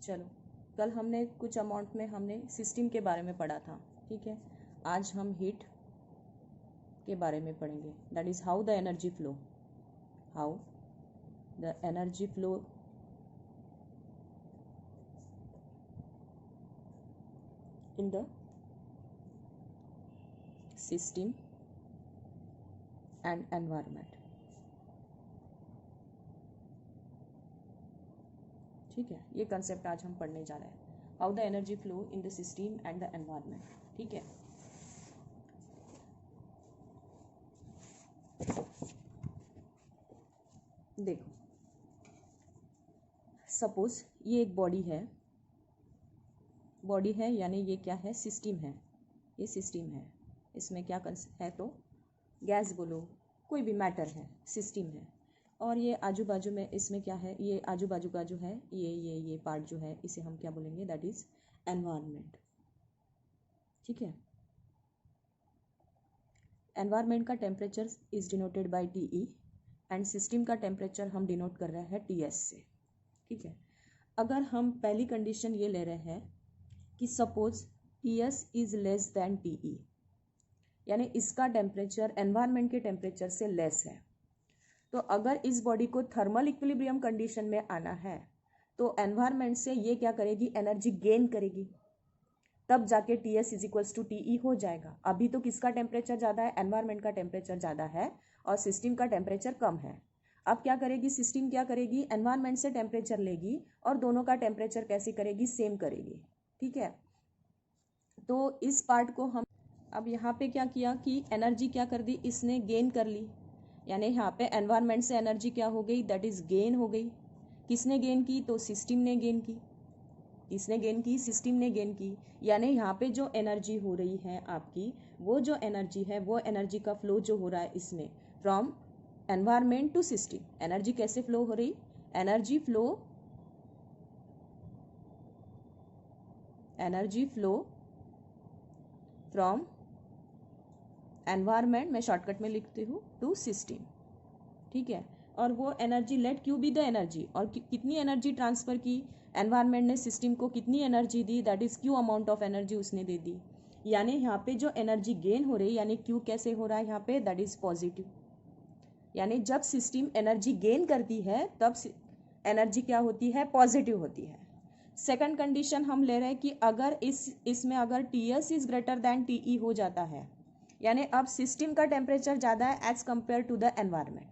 चलो, कल हमने कुछ अमाउंट में हमने सिस्टम के बारे में पढ़ा था, ठीक है। आज हम हीट के बारे में पढ़ेंगे। That is how the energy flow, how the energy flow in the system and environment। ठीक है, ये कंसेप्ट आज हम पढ़ने जा रहे हैं, how the energy flow in the system and the environment. ठीक है, देखो, सपोज ये एक बॉडी है, यानी ये क्या है, सिस्टम है, ये सिस्टम है। इसमें क्या है, तो गैस बोलो, कोई भी मैटर है, सिस्टम है। और ये आजू बाजू में इसमें क्या है, ये आजू बाजू का जो है ये पार्ट जो है, इसे हम क्या बोलेंगे, दैट इज एनवायरनमेंट। ठीक है, एनवायरनमेंट का temperature is denoted by TE and system का टेम्परेचर हम डिनोट कर रहे हैं टीएस से। ठीक है, अगर हम पहली कंडीशन ये ले रहे हैं कि suppose TS is less than TE, यानी इसका टेम्परेचर एनवायरनमेंट के टेम्परेचर से लेस है, तो अगर इस बॉडी को थर्मल इक्विलिब्रियम कंडीशन में आना है तो एनवायरनमेंट से ये क्या करेगी, एनर्जी गेन करेगी, तब जाके TS is equals to TE हो जाएगा। अभी तो किसका टेम्परेचर ज़्यादा है, एनवायरनमेंट का टेम्परेचर ज़्यादा है और सिस्टम का टेम्परेचर कम है। अब क्या करेगी सिस्टम, क्या करेगी, एनवायरनमेंट से टेम्परेचर लेगी और दोनों का टेम्परेचर कैसे करेगी, सेम करेगी। ठीक है, तो इस पार्ट को हम अब यहाँ पे क्या किया कि एनर्जी क्या कर दी, इसने गेन कर ली, यानी यहाँ पे एनवायरनमेंट से एनर्जी क्या हो गई, दैट इज गेन हो गई। किसने गेन की, तो सिस्टम ने गेन की। किसने गेन की, सिस्टम ने गेन की। यानी यहाँ पे जो एनर्जी हो रही है आपकी, वो जो एनर्जी है, वो एनर्जी का फ्लो जो हो रहा है इसमें from environment to system, energy कैसे फ्लो हो रही, एनर्जी फ्लो फ्रॉम एनवायरनमेंट, मैं शॉर्टकट में लिखती हूँ, टू सिस्टम। ठीक है, और वो energy let Q be the energy, और कितनी एनर्जी ट्रांसफर की एनवायरनमेंट ने सिस्टम को, कितनी एनर्जी दी, that is Q amount of energy उसने दे दी। यानी यहाँ पे जो एनर्जी गेन हो रही है, यानी क्यू कैसे हो रहा है यहाँ पे, दैट इज पॉजिटिव। यानी जब सिस्टम एनर्जी गेन करती है तब एनर्जी क्या होती है, पॉजिटिव होती है। सेकंड कंडीशन हम ले रहे हैं कि अगर इसमें अगर TS is greater than TE हो जाता है, यानी अब सिस्टम का टेम्परेचर ज़्यादा है as compare to the environment.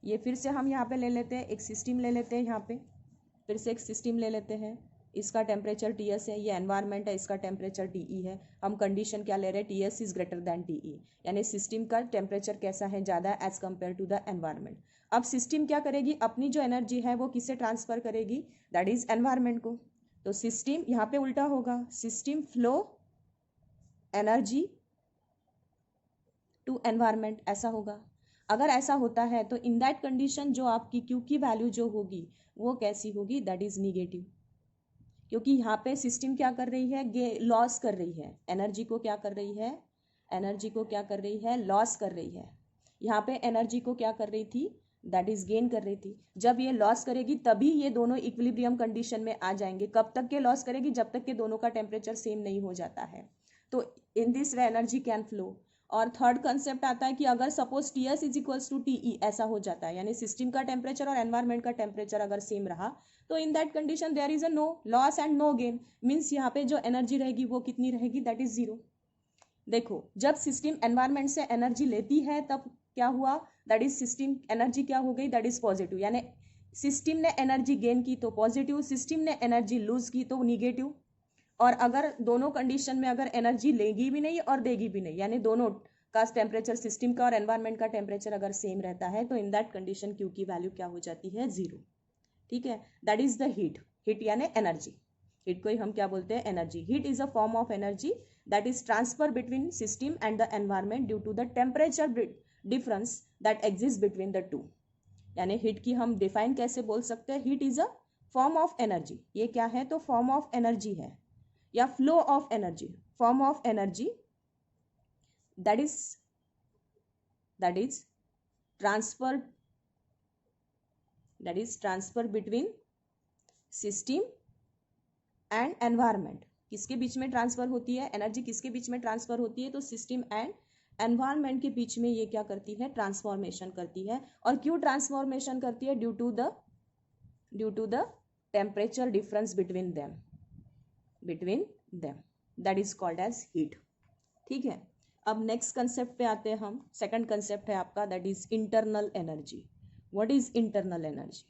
ये फिर से हम यहाँ पे ले लेते हैं, एक सिस्टम ले लेते हैं, यहाँ पे फिर से एक सिस्टम ले लेते हैं, इसका टेम्परेचर टीएस है, ये एनवायरनमेंट है, इसका टेम्परेचर टीई है। हम कंडीशन क्या ले रहे हैं, TS is greater than TE, यानी सिस्टम का टेम्परेचर कैसा है, ज़्यादा as compare to the environment. अब सिस्टम क्या करेगी, अपनी जो एनर्जी है वो किससे ट्रांसफर करेगी, दैट इज एनवायरनमेंट को। तो सिस्टम यहाँ पे उल्टा होगा, system flow energy to environment, ऐसा होगा। अगर ऐसा होता है तो इन दैट कंडीशन जो आपकी क्यू की वैल्यू जो होगी वो कैसी होगी, दैट इज निगेटिव, क्योंकि यहाँ पे सिस्टम क्या कर रही है, लॉस कर रही है एनर्जी को, क्या कर रही है, एनर्जी को क्या कर रही है, लॉस कर रही है। यहाँ पे एनर्जी को क्या कर रही थी, दैट इज गेन कर रही थी। जब ये लॉस करेगी तभी ये दोनों इक्विलिब्रियम कंडीशन में आ जाएंगे। कब तक के लॉस करेगी, जब तक के दोनों का टेम्परेचर सेम नहीं हो जाता है। तो in this way energy can flow. और थर्ड कंसेप्ट आता है कि अगर suppose TS is equals to TE ऐसा हो जाता है, यानी सिस्टम का टेम्परेचर और एनवायरनमेंट का टेम्परेचर अगर सेम रहा, तो in that condition there is a no loss and no gain, means यहाँ पे जो एनर्जी रहेगी वो कितनी रहेगी, दैट इज जीरो। देखो, जब सिस्टम एनवायरनमेंट से एनर्जी लेती है तब क्या हुआ, दैट इज सिस्टम एनर्जी क्या हो गई, दैट इज पॉजिटिव, यानी सिस्टम ने एनर्जी गेन की तो पॉजिटिव, सिस्टम ने एनर्जी लूज की तो निगेटिव। और अगर दोनों कंडीशन में अगर एनर्जी लेगी भी नहीं और देगी भी नहीं, यानी दोनों का टेम्परेचर, सिस्टम का और एनवायरनमेंट का टेम्परेचर अगर सेम रहता है, तो इन दैट कंडीशन क्यू की वैल्यू क्या हो जाती है, जीरो। ठीक है, दैट इज द हीट यानी एनर्जी। हीट को ही हम क्या बोलते हैं, energy. Heat is a form of energy that is transfer between system and the environment due to the temperature difference that exist between the two. यानी heat की हम डिफाइन कैसे बोल सकते हैं, heat is a form of energy. ये क्या है, तो फॉर्म ऑफ एनर्जी है, या flow of energy, form of energy that is transferred, that is transfer between system and environment, किसके बीच में ट्रांसफर होती है, एनर्जी किसके बीच में ट्रांसफर होती है, तो सिस्टम एंड एनवायरनमेंट के बीच में ये क्या करती है, ट्रांसफॉर्मेशन करती है। और क्यों ट्रांसफॉर्मेशन करती है, due to the temperature difference between them that is called as heat. ठीक है, अब नेक्स्ट कंसेप्ट पे आते हैं हम। सेकंड कंसेप्ट है आपका that is internal energy. What is internal energy?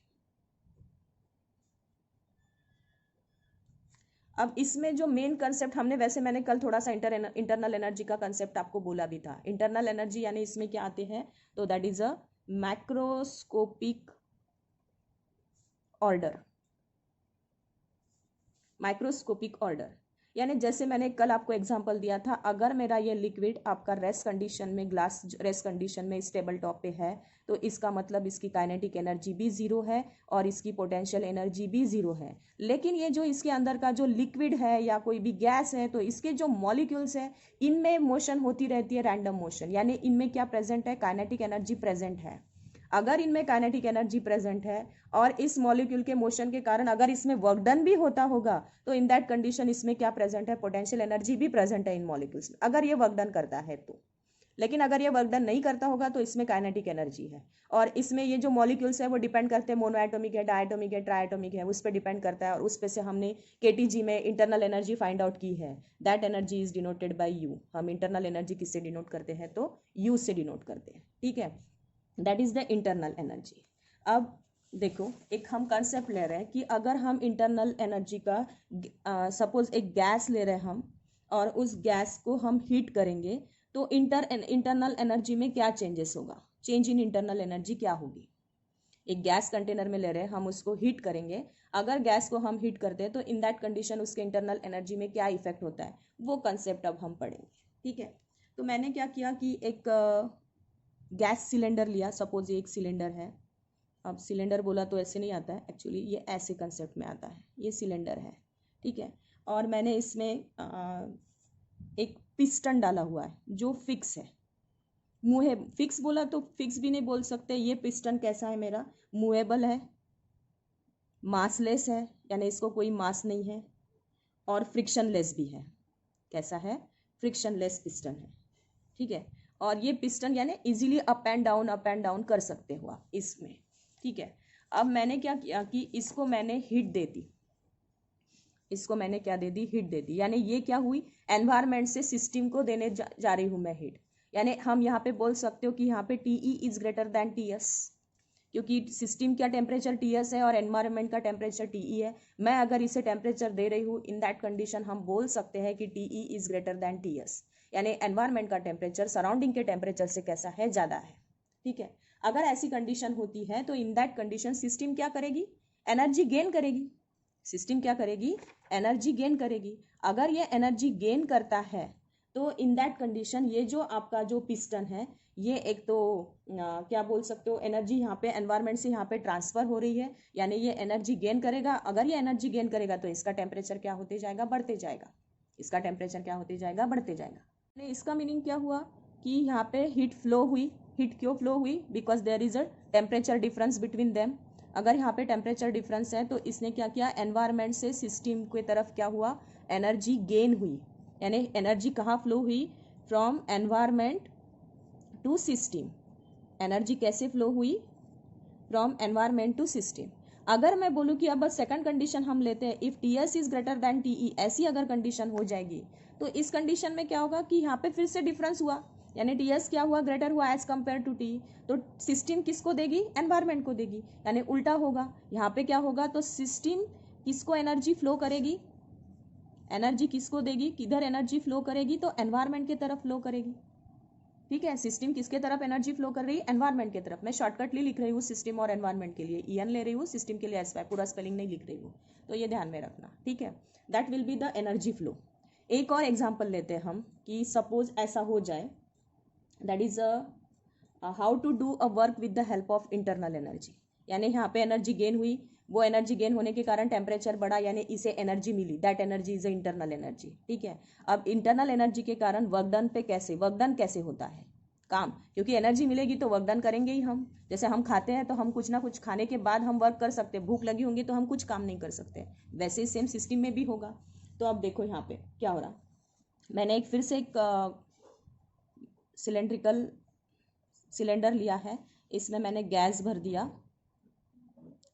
अब इसमें जो मेन कंसेप्ट हमने, वैसे मैंने कल थोड़ा सा इंटरनल एनर्जी का कंसेप्ट आपको बोला भी था। इंटरनल एनर्जी यानी इसमें क्या आते हैं, तो that is a macroscopic order. Microscopic order यानी जैसे मैंने कल आपको एग्जांपल दिया था, अगर मेरा ये लिक्विड आपका रेस्ट कंडीशन में, ग्लास रेस्ट कंडीशन में स्टेबल टॉप पे है, तो इसका मतलब इसकी काइनेटिक एनर्जी भी जीरो है और इसकी पोटेंशियल एनर्जी भी जीरो है। लेकिन ये जो इसके अंदर का जो लिक्विड है या कोई भी गैस है, तो इसके जो मॉलिक्यूल्स है इनमें मोशन होती रहती है, रैंडम मोशन, यानी इनमें क्या प्रेजेंट है, काइनेटिक एनर्जी प्रेजेंट है। अगर इनमें काइनेटिक एनर्जी प्रेजेंट है और इस मॉलिक्यूल के मोशन के कारण अगर इसमें वर्क डन भी होता होगा, तो इन दैट कंडीशन इसमें क्या प्रेजेंट है, पोटेंशियल एनर्जी भी प्रेजेंट है इन मॉलिक्यूल्स में, अगर ये वर्क डन करता है तो। लेकिन अगर ये वर्क डन नहीं करता होगा तो इसमें काइनेटिक एनर्जी है। और इसमें ये जो मॉलिक्यूल्स है वो डिपेंड करते हैं, मोनोएटॉमिक है, डायटोमिक है, ट्राइएटॉमिक है, उस पर डिपेंड करता है। और उस पे से हमने केटीजी में इंटरनल एनर्जी फाइंड आउट की है। That energy is denoted bye you. हम इंटरनल एनर्जी किससे डिनोट करते हैं, तो यू से डिनोट करते हैं। ठीक है, that is the internal energy. अब देखो, एक हम कंसेप्ट ले रहे हैं कि अगर हम इंटरनल एनर्जी का सपोज एक गैस ले रहे हैं हम, और उस गैस को हम हीट करेंगे, तो इंटरनल एनर्जी में क्या चेंजेस होगा, चेंज इन इंटरनल एनर्जी क्या होगी। एक गैस कंटेनर में ले रहे हैं हम, उसको हीट करेंगे, अगर गैस को हम हीट करते हैं तो इन दैट कंडीशन उसके इंटरनल एनर्जी में क्या इफेक्ट होता है, वो कंसेप्ट अब हम पढ़ेंगे। ठीक है, तो मैंने क्या किया कि एक गैस सिलेंडर लिया, सपोज ये एक सिलेंडर है। अब सिलेंडर बोला तो ऐसे नहीं आता है, एक्चुअली ये ऐसे कंसेप्ट में आता है, ये सिलेंडर है। ठीक है, और मैंने इसमें एक पिस्टन डाला हुआ है जो फिक्स है, मुहे फिक्स बोला तो फिक्स भी नहीं बोल सकते। ये पिस्टन कैसा है मेरा, मूवेबल है, मासलेस है, यानी इसको कोई मास नहीं है, और फ्रिक्शनलेस भी है। कैसा है, फ्रिक्शनलेस पिस्टन है। ठीक है, और ये पिस्टन यानी इजीली अप एंड डाउन कर सकते हो आप इसमें। ठीक है, अब मैंने क्या किया कि इसको मैंने हीट दे दी, इसको मैंने क्या दे दी, हीट दे दी। यानी ये क्या हुई, एनवायरनमेंट से सिस्टम को देने जा रही हूँ मैं हीट। यानी हम यहाँ पे बोल सकते हो कि यहाँ पे TE is greater than TS, क्योंकि सिस्टम का टेम्परेचर TS है और एनवायरनमेंट का टेम्परेचर TE है। मैं अगर इसे टेम्परेचर दे रही हूँ, इन दैट कंडीशन हम बोल सकते हैं कि TE is greater than TS, यानी एनवायरनमेंट का टेम्परेचर सराउंडिंग के टेम्परेचर से कैसा है, ज़्यादा है। ठीक है, अगर ऐसी कंडीशन होती है तो इन दैट कंडीशन सिस्टम क्या करेगी, एनर्जी गेन करेगी। सिस्टम क्या करेगी, एनर्जी गेन करेगी। अगर ये एनर्जी गेन करता है तो इन दैट कंडीशन ये जो आपका जो पिस्टन है, ये एक तो क्या बोल सकते हो, एनर्जी यहाँ पे एनवायरनमेंट से यहाँ पे ट्रांसफर हो रही है, यानी ये एनर्जी गेन करेगा। अगर ये एनर्जी गेन करेगा तो इसका टेम्परेचर क्या होते जाएगा, बढ़ते जाएगा। इसका टेम्परेचर क्या होते जाएगा, बढ़ते जाएगा। इसका मीनिंग क्या हुआ कि यहाँ पे हीट फ्लो हुई। हीट क्यों फ्लो हुई, because there is a temperature difference between them. अगर यहाँ पे टेम्परेचर डिफरेंस है तो इसने क्या किया, एनवायरनमेंट से सिस्टम की तरफ क्या हुआ, एनर्जी गेन हुई। यानी एनर्जी कहाँ फ्लो हुई, from environment to system. Energy कैसे फ्लो हुई, फ्रॉम एनवायरनमेंट टू सिस्टम। अगर मैं बोलूँ कि अब सेकंड कंडीशन हम लेते हैं, if TS is greater than TE, ऐसी अगर कंडीशन हो जाएगी तो इस कंडीशन में क्या होगा कि यहाँ पे फिर से डिफरेंस हुआ, यानी TS क्या हुआ, ग्रेटर हुआ एज कंपेयर टू TE। तो सिस्टम किसको देगी, एनवायरनमेंट को देगी, यानी उल्टा होगा। यहाँ पे क्या होगा, तो सिस्टम किसको एनर्जी फ्लो करेगी, एनर्जी किसको देगी, किधर एनर्जी फ्लो करेगी, तो एनवायरनमेंट की तरफ फ्लो करेगी। ठीक है, सिस्टम किसके तरफ एनर्जी फ्लो कर रही है, एनवायरनमेंट की तरफ। मैं शॉर्टकटली लिख रही हूँ सिस्टम और एनवायरनमेंट के लिए, EN ले रही हूँ, सिस्टम के लिए SY, पूरा स्पेलिंग नहीं लिख रही हूँ, तो ये ध्यान में रखना। ठीक है, that will be the energy flow. एक और एग्जाम्पल लेते हैं हम कि सपोज ऐसा हो जाए, that is how to do a work with the help of internal energy. यानी यहाँ पे एनर्जी गेन हुई, वो एनर्जी गेन होने के कारण टेम्परेचर बढ़ा, यानी इसे एनर्जी मिली, that energy is internal energy. ठीक है, अब इंटरनल एनर्जी के कारण वर्क डन पे कैसे, वर्क डन कैसे होता है, काम, क्योंकि एनर्जी मिलेगी तो वर्क डन करेंगे ही हम। जैसे हम खाते हैं तो हम कुछ ना कुछ खाने के बाद हम वर्क कर सकते हैं, भूख लगी होंगी तो हम कुछ काम नहीं कर सकते, वैसे ही सेम सिस्टम में भी होगा। तो अब देखो यहाँ पे क्या हो रहा, मैंने एक फिर से एक सिलेंड्रिकल सिलेंडर लिया है, इसमें मैंने गैस भर दिया,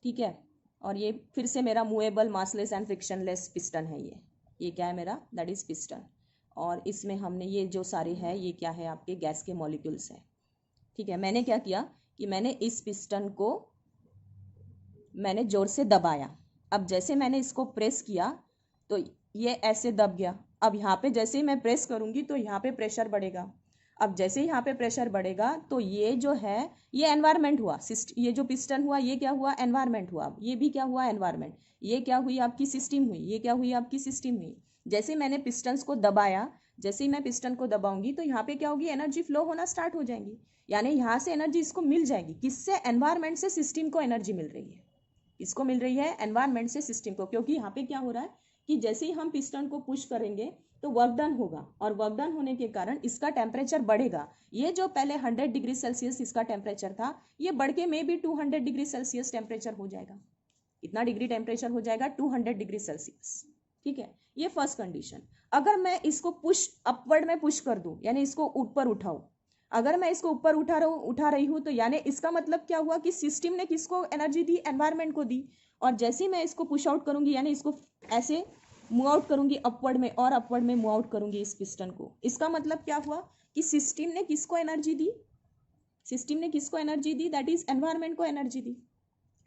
ठीक है। और ये फिर से मेरा movable massless and frictionless piston है, ये क्या है मेरा, दैट इज पिस्टन। और इसमें हमने ये जो सारे है ये क्या है, आपके गैस के मॉलिक्यूल्स हैं, ठीक है। मैंने क्या किया कि मैंने इस पिस्टन को मैंने जोर से दबाया। अब जैसे मैंने इसको प्रेस किया तो ये ऐसे दब गया। अब यहाँ पे जैसे ही मैं प्रेस करूँगी तो यहाँ पे प्रेशर बढ़ेगा। अब जैसे ही यहाँ पे प्रेशर बढ़ेगा तो ये जो है ये एनवायरमेंट हुआ, ये जो पिस्टन हुआ ये क्या हुआ, एनवायरमेंट हुआ। ये भी क्या हुआ, एनवायरमेंट। ये क्या हुई, आपकी सिस्टम हुई। ये क्या हुई, आपकी सिस्टम हुई। जैसे मैंने पिस्टन्स को दबाया, जैसे ही मैं पिस्टन को दबाऊंगी तो यहाँ पे क्या होगी, एनर्जी फ्लो होना स्टार्ट हो जाएगी, यानी यहाँ से एनर्जी इसको मिल जाएगी। किससे, एनवायरमेंट से सिस्टम को एनर्जी मिल रही है। इसको मिल रही है एनवायरमेंट से सिस्टम को, क्योंकि यहाँ पे क्या हो रहा है कि जैसे ही हम पिस्टन को पुश करेंगे तो वर्क डन होगा, और वर्क डन होने के कारण इसका टेम्परेचर बढ़ेगा। ये जो पहले 100 डिग्री सेल्सियस इसका टेम्परेचर था, ये बढ़ के may be 200 degree Celsius temperature हो जाएगा। इतना डिग्री टेम्परेचर हो जाएगा, 200 डिग्री सेल्सियस, ठीक है। ये फर्स्ट कंडीशन। अगर मैं इसको पुश अपवर्ड में पुश कर दूं, यानी इसको ऊपर उठाऊं, अगर मैं इसको ऊपर उठा रही हूं तो यानी इसका मतलब क्या हुआ कि सिस्टम ने किसको एनर्जी दी, एनवायरमेंट को दी। और जैसे ही मैं इसको पुश आउट करूंगी, यानी इसको ऐसे मूव आउट करूंगी अपवर्ड में, और अपवर्ड में मूव आउट करूंगी इस पिस्टन को, इसका मतलब क्या हुआ कि सिस्टम ने किसको एनर्जी दी, सिस्टम ने किसको एनर्जी दी, दैट इज एनवायरमेंट को एनर्जी दी,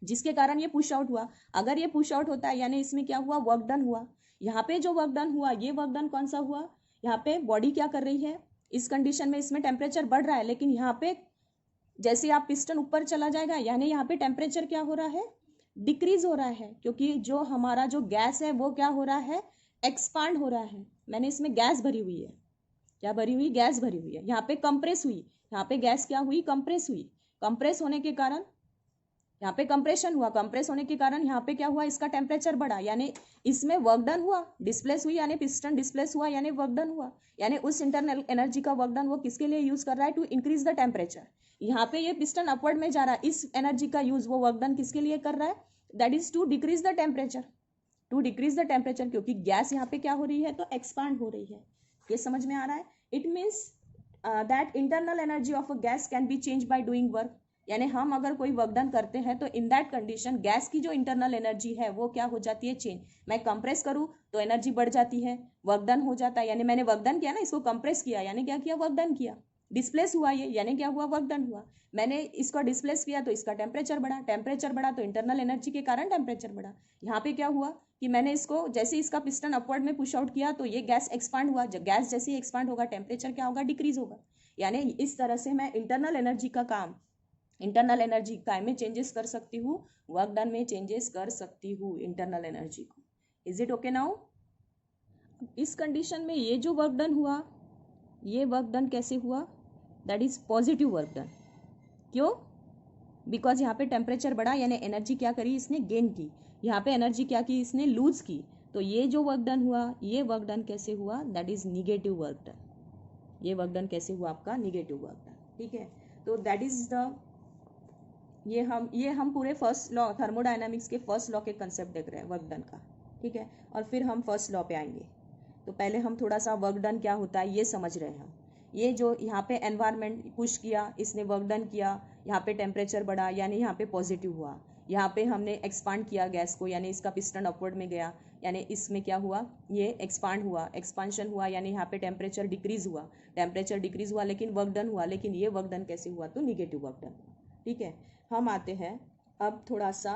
जिसके कारण ये पुश आउट हुआ। अगर ये पुश आउट होता है यानी इसमें क्या हुआ, वर्क डन हुआ। यहाँ पे जो वर्क डन हुआ, ये वर्क डन कौन सा हुआ, यहाँ पे बॉडी क्या कर रही है, इस कंडीशन में इसमें टेम्परेचर बढ़ रहा है, लेकिन यहाँ पे जैसे आप पिस्टन ऊपर चला जाएगा यानी यहाँ पे टेम्परेचर क्या हो रहा है, डिक्रीज हो रहा है, क्योंकि जो हमारा जो गैस है वो क्या हो रहा है, एक्सपांड हो रहा है। मैंने इसमें गैस भरी हुई है, क्या भरी हुई, गैस भरी हुई है। यहाँ पे कंप्रेस हुई, यहाँ पे गैस क्या हुई, कंप्रेस हुई। कंप्रेस होने के कारण यहाँ पे कंप्रेशन हुआ, कंप्रेस होने के कारण यहाँ पे क्या हुआ, इसका टेम्परेचर बढ़ा, यानी इसमें वर्क डन हुआ, डिस्प्लेस हुई, यानी पिस्टन डिस्प्लेस हुआ, यानी वर्क डन हुआ। यानी उस इंटरनल एनर्जी का वर्क डन वो किसके लिए यूज कर रहा है, टू इंक्रीज द टेम्परेचर। यहाँ पे ये पिस्टन अपवर्ड में जा रहा है, इस एनर्जी का यूज वो वर्क डन किसके लिए कर रहा है, that is to decrease the temperature, to decrease the temperature, क्योंकि गैस यहाँ पे क्या हो रही है, तो एक्सपांड हो रही है। ये समझ में आ रहा है। It means that internal energy of a gas can be change by doing work, यानी हम अगर कोई वर्क डन करते हैं तो इन दैट कंडीशन गैस की जो इंटरनल एनर्जी है वो क्या हो जाती है, चेंज। मैं कंप्रेस करूँ तो एनर्जी बढ़ जाती है, वर्क डन हो जाता है, यानी मैंने वर्क डन किया ना, इसको कंप्रेस किया यानी क्या किया, वर्क डन किया। डिस्प्लेस हुआ ये, यानी क्या हुआ, वर्क डन हुआ। मैंने इसको डिस्प्लेस किया तो इसका टेम्परेचर बढ़ा, टेम्परेचर बढ़ा तो इंटरनल एनर्जी के कारण टेम्परेचर बढ़ा। यहाँ पे क्या हुआ कि मैंने इसको जैसे इसका पिस्टन अपवर्ड में पुश आउट किया तो ये गैस एक्सपांड हुआ। जब गैस जैसे ही एक्सपांड होगा टेम्परेचर क्या होगा, डिक्रीज होगा। यानी इस तरह से मैं इंटरनल एनर्जी का काम, इंटरनल एनर्जी काय में चेंजेस कर सकती हूँ, वर्क डन में चेंजेस कर सकती हूँ इंटरनल एनर्जी को। Is it okay now. इस कंडीशन में ये जो वर्क डन हुआ, ये वर्क डन कैसे हुआ, that is positive work done. क्यों, बिकॉज यहाँ पे टेम्परेचर बढ़ा, यानी एनर्जी क्या करी इसने, गेन की। यहाँ पे एनर्जी क्या की इसने, लूज की। तो ये जो वर्क डन हुआ, ये वर्क डन कैसे हुआ, that is negative work done. ये वर्क डन कैसे हुआ आपका, निगेटिव वर्क डन, ठीक है। तो दैट इज द, ये हम पूरे फर्स्ट लॉ, थर्मोडायनामिक्स के फर्स्ट लॉ के कंसेप्ट देख रहे हैं वर्क डन का, ठीक है। और फिर हम फर्स्ट लॉ पे आएंगे। तो पहले हम थोड़ा सा वर्क डन क्या होता है ये समझ रहे हैं हम। ये जो यहाँ पे एनवायरनमेंट पुश किया, इसने वर्क डन किया, यहाँ पे टेम्परेचर बढ़ा यानी यहाँ पे पॉजिटिव हुआ। यहाँ पे हमने एक्सपांड किया गैस को, यानी इसका पिस्टन अपवर्ड में गया, यानी इसमें क्या हुआ, ये एक्सपांड हुआ, एक्सपांशन हुआ, यानी यहाँ पे टेम्परेचर डिक्रीज हुआ, टेम्परेचर डिक्रीज हुआ लेकिन वर्क डन हुआ। लेकिन ये वर्क डन कैसे हुआ, तो निगेटिव वर्क डन हुआ, ठीक है। हम आते हैं अब थोड़ा सा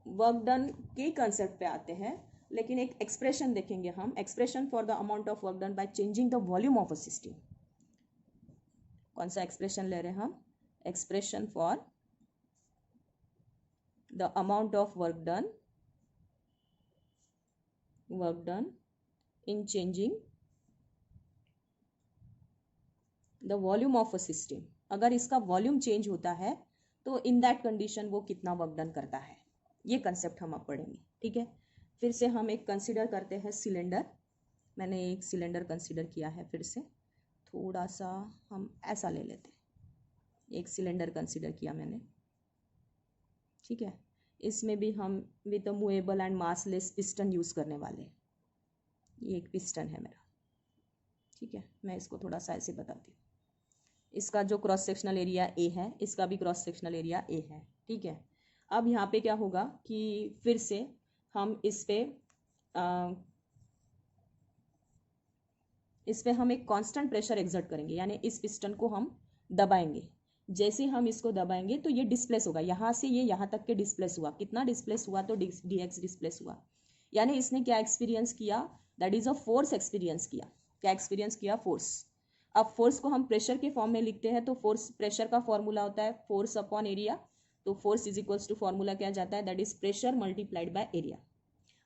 वर्क डन के कंसेप्ट पे आते हैं, लेकिन एक एक्सप्रेशन देखेंगे हम, expression for the amount of work done by changing the volume of a system. कौन सा एक्सप्रेशन ले रहे हैं हम, expression for the amount of work done in changing the volume of a system. अगर इसका वॉल्यूम चेंज होता है तो इन दैट कंडीशन वो कितना वर्क डन करता है, ये कंसेप्ट हम अब पढ़ेंगे, ठीक है। फिर से हम एक कंसीडर करते हैं सिलेंडर। मैंने एक सिलेंडर कंसीडर किया है, फिर से थोड़ा सा हम ऐसा ले लेते हैं, एक सिलेंडर कंसिडर किया मैंने, ठीक है। इसमें भी हम with a movable and massless piston use करने वाले हैं। ये एक पिस्टन है मेरा, ठीक है। मैं इसको थोड़ा सा ऐसे बताती हूँ। इसका जो क्रॉस सेक्शनल एरिया ए है, इसका भी क्रॉस सेक्शनल एरिया ए है, ठीक है। अब यहाँ पे क्या होगा कि फिर से हम इस पे हम एक कांस्टेंट प्रेशर एक्सर्ट करेंगे, यानी इस पिस्टन को हम दबाएंगे। जैसे हम इसको दबाएंगे तो ये डिस्प्लेस होगा, यहाँ से ये यहाँ तक के डिस्प्लेस हुआ। कितना डिस्प्लेस हुआ? तो dx डिस्प्लेस हुआ। यानी इसने क्या एक्सपीरियंस किया? That is a force experience किया। क्या एक्सपीरियंस किया? फोर्स। अब फोर्स को हम प्रेशर के फॉर्म में लिखते हैं, तो फोर्स, प्रेशर का फॉर्मूला होता है फोर्स अपॉन एरिया। तो force is equals to formula क्या जाता है? That is pressure multiplied by area.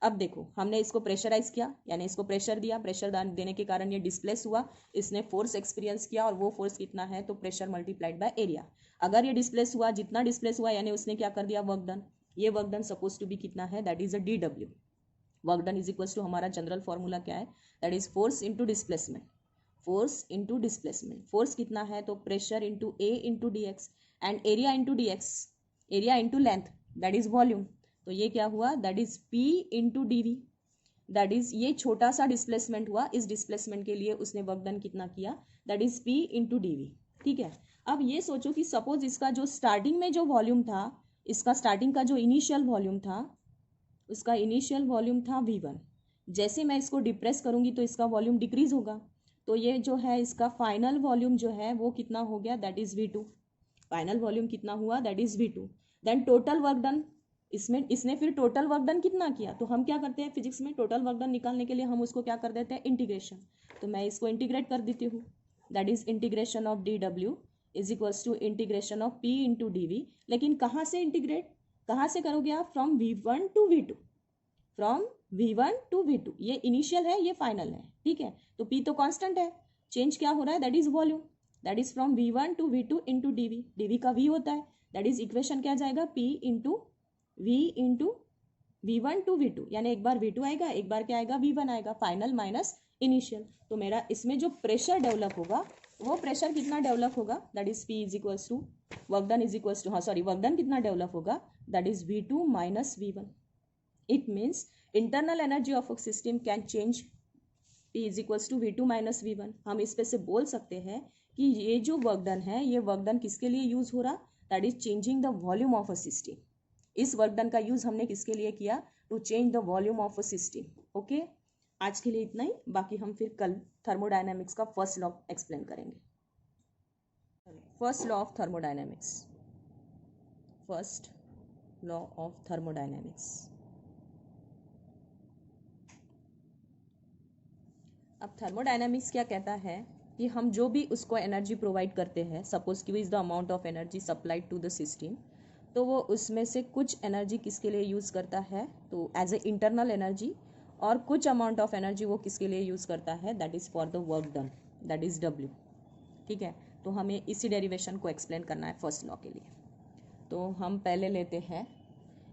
अब देखो, हमने इसको प्रेशराइज किया, यानी इसको प्रेशर दिया, प्रेशर देने के कारण ये डिस्प्लेस हुआ, इसने फोर्स एक्सपीरियंस किया, और वो फोर्स कितना है? तो प्रेशर मल्टीप्लाइड बाय एरिया। अगर ये डिस्प्लेस हुआ, जितना डिस्प्लेस हुआ, यानी उसने क्या कर दिया? Work done. ये work done suppose to be कितना है? That is a DW। Work done is equals to, हमारा जनरल फॉर्मूला क्या है? That is force into displacement. Force into displacement. Force कितना है? तो pressure into A into dx, and area into dx, area into length, that is volume. तो ये क्या हुआ? That is P into DV। That is, ये छोटा सा डिस्प्लेसमेंट हुआ, इस डिस्प्लेसमेंट के लिए उसने वर्क डन कितना किया? That is P into DV, ठीक है। अब ये सोचो कि सपोज इसका जो स्टार्टिंग में जो वॉल्यूम था, इसका स्टार्टिंग का जो इनिशियल वॉल्यूम था, उसका इनिशियल वॉल्यूम था V1। जैसे मैं इसको डिप्रेस करूंगी तो इसका वॉल्यूम डिक्रीज होगा। तो ये जो है इसका फाइनल वॉल्यूम जो है वो कितना हो गया? That is V2। Final volume कितना हुआ? That is V2। Then total work done, इसमें इसने फिर टोटल वर्क डन कितना किया? तो हम क्या करते हैं फिजिक्स में? टोटल वर्क डन निकालने के लिए हम उसको क्या कर देते हैं? इंटीग्रेशन। तो मैं इसको इंटीग्रेट कर देती हूँ। That is integration of DW is equals to integration of P into DV। लेकिन कहाँ से इंटीग्रेट, कहाँ से करोगे आप? From V1 to V2, from V1 to V2। ये इनिशियल है, ये फाइनल है, ठीक है। तो P तो कांस्टेंट है, चेंज क्या हो रहा है? That is volume. That is from V1 to V2 into DV। DV का V होता है, दैट इज इक्वेशन क्या जाएगा? P into V into V1 to V2, यानी एक बार V2 आएगा, एक बार क्या आएगा? V1 आएगा। Final minus initial. तो मेरा इसमें जो प्रेशर डेवलप होगा, वो प्रेशर कितना डेवलप होगा? That is P is equals to work done is equals to, हाँ सॉरी, वर्क डन कितना डेवलप होगा? That is V2 minus V1। It means internal energy of a system can change, P is equals to V2 minus V1। हम इस पे से बोल सकते हैं कि ये जो वर्क डन है, ये वर्क डन किसके लिए यूज हो रहा? That is changing the volume of a system. इस वर्क डन का यूज हमने किसके लिए किया? To change the volume of a system. Okay, आज के लिए इतना ही, बाकी हम फिर कल थर्मोडायनेमिक्स का फर्स्ट लॉ एक्सप्लेन करेंगे। First law of thermodynamics, first law of thermodynamics. अब थर्मोडायनेमिक्स क्या कहता है कि हम जो भी उसको एनर्जी प्रोवाइड करते हैं, suppose Q is the amount of energy supplied to the system, तो वो उसमें से कुछ एनर्जी किसके लिए यूज़ करता है? तो एज ए इंटरनल एनर्जी, और कुछ अमाउंट ऑफ एनर्जी वो किसके लिए यूज़ करता है? That is for the work done, that is W, ठीक है। तो हमें इसी डेरिवेशन को एक्सप्लेन करना है फर्स्ट लॉ के लिए। तो हम पहले लेते हैं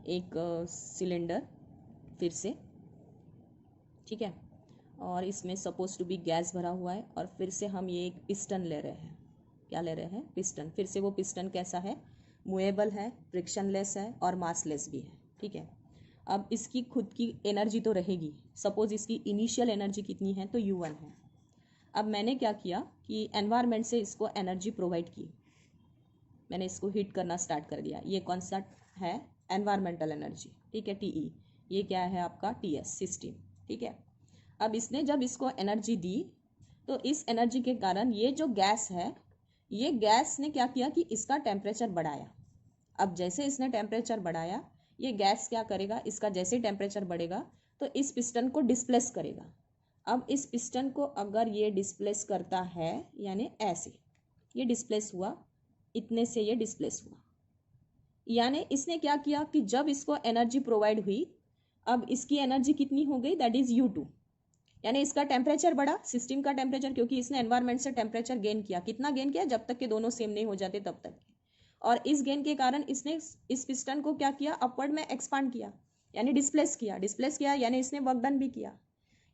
एक सिलेंडर फिर से, ठीक है, और इसमें सपोज टू बी गैस भरा हुआ है, और फिर से हम ये एक पिस्टन ले रहे हैं। क्या ले रहे हैं? पिस्टन। फिर से वो पिस्टन कैसा है? मूवेबल है, फ्रिक्शनलेस है, और मासलेस भी है, ठीक है। अब इसकी खुद की एनर्जी तो रहेगी। सपोज इसकी इनिशियल एनर्जी कितनी है? तो U1 है। अब मैंने क्या किया कि एनवायरनमेंट से इसको एनर्जी प्रोवाइड की, मैंने इसको हीट करना स्टार्ट कर दिया। ये कौन सा है? एनवायरमेंटल एनर्जी, ठीक है, TE। ये क्या है आपका? TS, सिस्टम, ठीक है। अब इसने जब इसको एनर्जी दी, तो इस एनर्जी के कारण ये जो गैस है, ये गैस ने क्या किया कि इसका टेम्परेचर बढ़ाया। अब जैसे इसने टेम्परेचर बढ़ाया, ये गैस क्या करेगा? इसका जैसे टेम्परेचर बढ़ेगा तो इस पिस्टन को डिस्प्लेस करेगा। अब इस पिस्टन को अगर ये डिस्प्लेस करता है, यानी ऐसे ये डिस्प्लेस हुआ, इतने से ये डिस्प्लेस हुआ, यानी इसने क्या किया कि जब इसको एनर्जी प्रोवाइड हुई, अब इसकी एनर्जी कितनी हो गई? दैट इज U2, यानी इसका टेम्परेचर बढ़ा, सिस्टम का टेम्परेचर, क्योंकि इसने एनवायरनमेंट से टेम्परेचर गेन किया। कितना गेन किया? जब तक के दोनों सेम नहीं हो जाते तब तक। और इस गेन के कारण इसने इस पिस्टन को क्या किया? अपवर्ड में एक्सपांड किया, यानी डिस्प्लेस किया। डिस्प्लेस किया यानी इसने वर्क डन भी किया,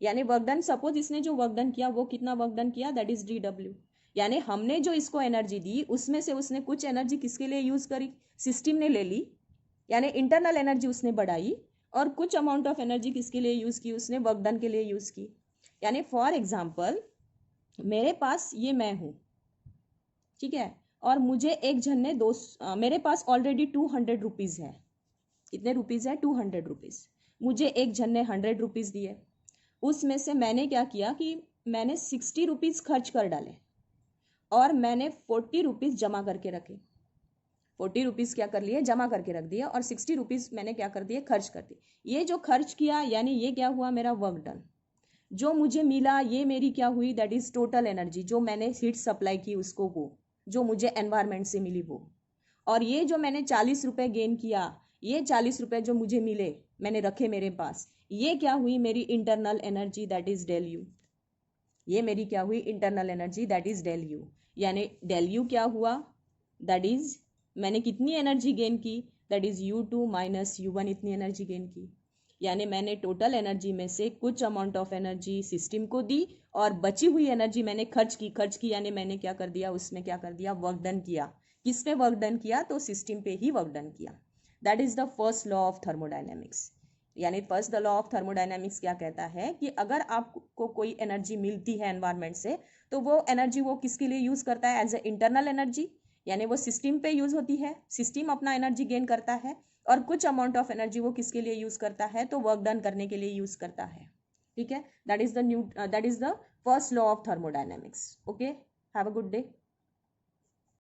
यानी वर्क डन, सपोज इसने जो वर्क डन किया वो कितना वर्क डन किया? That is DW। यानी हमने जो इसको एनर्जी दी उसमें से उसने कुछ एनर्जी किसके लिए यूज करी, सिस्टम ने ले ली, यानी इंटरनल एनर्जी उसने बढ़ाई, और कुछ अमाउंट ऑफ एनर्जी किसके लिए यूज की, उसने वर्क डन के लिए यूज की। यानी फॉर एग्जाम्पल मेरे पास ये मैं हूं, ठीक है, और मुझे एक जन ने मेरे पास ऑलरेडी 200 रुपीज है। कितने रुपीज है, 200 रुपीज। मुझे एक जन ने 100 रुपीज दिए, उसमें से मैंने क्या किया कि मैंने 60 रुपीज खर्च कर डाले और मैंने 40 रुपीज जमा करके रखे। 40 रुपीज क्या कर लिए, जमा करके रख दिया, और 60 रुपीज मैंने क्या कर दिए, खर्च कर दिए। ये जो खर्च किया यानी ये क्या हुआ, मेरा वर्क डन। जो मुझे मिला ये मेरी क्या हुई, दैट इज टोटल एनर्जी, जो मैंने हीट सप्लाई की उसको, वो जो मुझे एनवायरमेंट से मिली वो। और ये जो मैंने 40 रुपए गेन किया, ये 40 रुपए जो मुझे मिले मैंने रखे मेरे पास, ये क्या हुई, मेरी internal energy, that is del U. ये मेरी क्या हुई, internal energy, that is del U. यानी डेल यू क्या हुआ, दैट इज मैंने कितनी एनर्जी गेन की, that is U2 minus U1, इतनी एनर्जी गेन की। यानी मैंने टोटल एनर्जी में से कुछ अमाउंट ऑफ एनर्जी सिस्टम को दी और बची हुई एनर्जी मैंने खर्च की यानी मैंने क्या कर दिया, उसमें क्या कर दिया, वर्क डन किया। किस पे वर्क डन किया, तो सिस्टम पे ही वर्क डन किया। That is the first law of thermodynamics. यानी first the law of thermodynamics क्या कहता है कि अगर आपको कोई एनर्जी मिलती है एनवायरमेंट से, तो वो एनर्जी वो किसके लिए यूज करता है, एज ए इंटरनल एनर्जी, यानी वो सिस्टम पे यूज होती है, सिस्टम अपना एनर्जी गेन करता है, और कुछ अमाउंट ऑफ एनर्जी वो किसके लिए यूज करता है, तो वर्क डन करने के लिए यूज करता है। ठीक है, that is the first law of thermodynamics. Okay, have a good day.